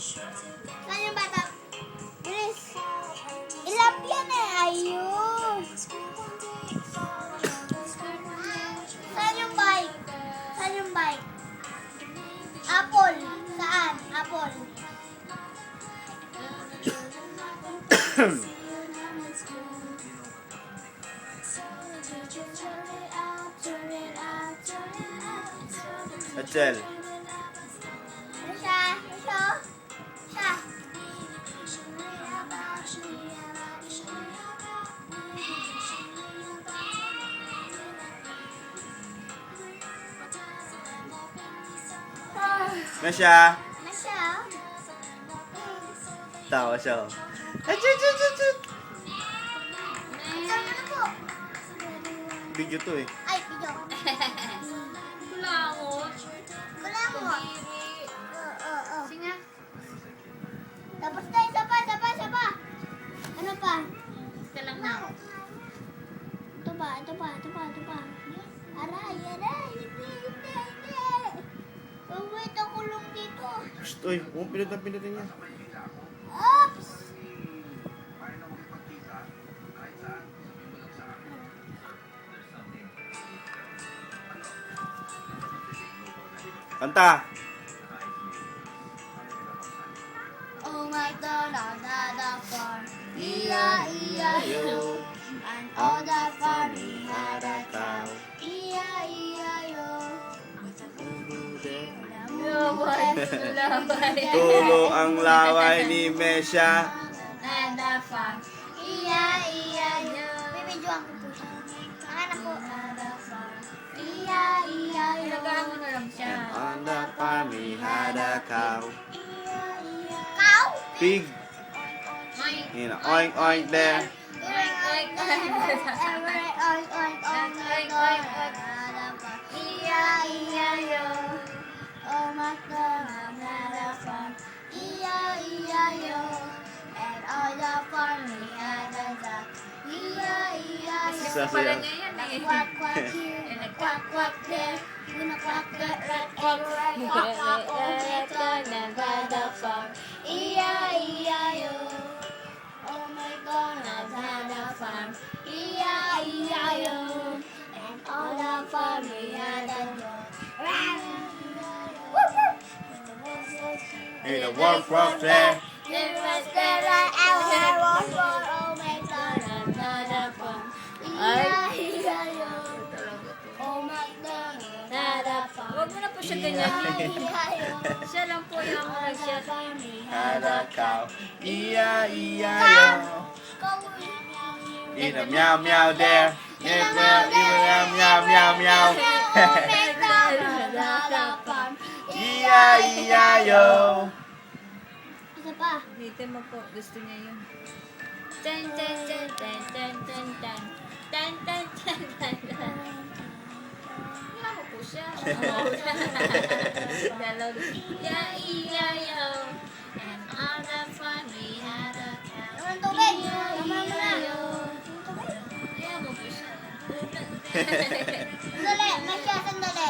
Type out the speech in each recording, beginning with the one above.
Saan yung bata? Bilis. Ilap yan eh. Ayun. Saan yung bike? Saan yung bike? Apple. Saan? Apple. Achel. Ano siya? Ano siya? Siya. Mesha. Ano siya? Tawa siya. Oh. Achel, achel, achel, achel. Ano na po? Video to eh. Ay, video. Kulangot. Wala mo. Singa. Tapos na, isa pa. Ano pa? Ka lang na. Ito pa. Aray. Hindi. Wait, ako kulong dito. Shh, uy, huwag pinutin niya. Oops! Kanta. Oh my God, another farm. E-I-E-I-O. And all the farm we had a cow. E-I-E-I-O. Tulo ang laway ni Mesha. And the farm. E-I-E-I-O. Bibidyoan ko po siya. Anak po. E-I-E-I-O. Ilagaan mo na lang siya. On the farm we had a cow. Cow? Pig. Oink. In oink oink there. Oink, oink, oink. E-I-E-I-O. Oh my God, I'm not a farm. E-I-E-I-O. And all the farm we had a duck. E-I-E-I-O. Isa Pala siya. niya yan eh. Quack, quack here, and a quack, quack there. Gonna quack that rat, quack, quack, quack, quack, oh my God, I'm not a farm. E-I-E-I-O. Oh my God, I've had a farm. E-I-E-I-O. And all the farm we had a dog. In a walk there. There was there I was born. Oh my God, I've had a farm. E-I-E-I-O. Oh my God, I've had a farm. Huwag mo na po siya ganyan. E-I-E-I-O. Siya lang po yung mga siya. Had a cow. E-I-E-I-O. In a meow meow there. In a meow meow meow meow. E-I-E-I-O. Isa pa. Dito mo po. Gusto niya yun. Tan, tan, tan, tan, tan, tan, tan. Tan, tan, tan, tan, tan. Wala mo po siya. Dalaw. E-I-E-I-O. And all the fun we had a cow. Naman tubig. Naman mo na. Kaya mo po siya. Sandali. Masya, sandali.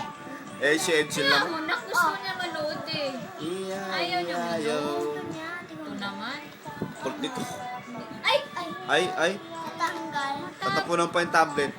Eh, si Edsel Kaya lang. mo na. Gusto niya manood eh. Ayaw niya E-I-E-I-O. Ito naman. 42. Ay! Ay! Ay, Natanggal. tatapunan pa yung tablet.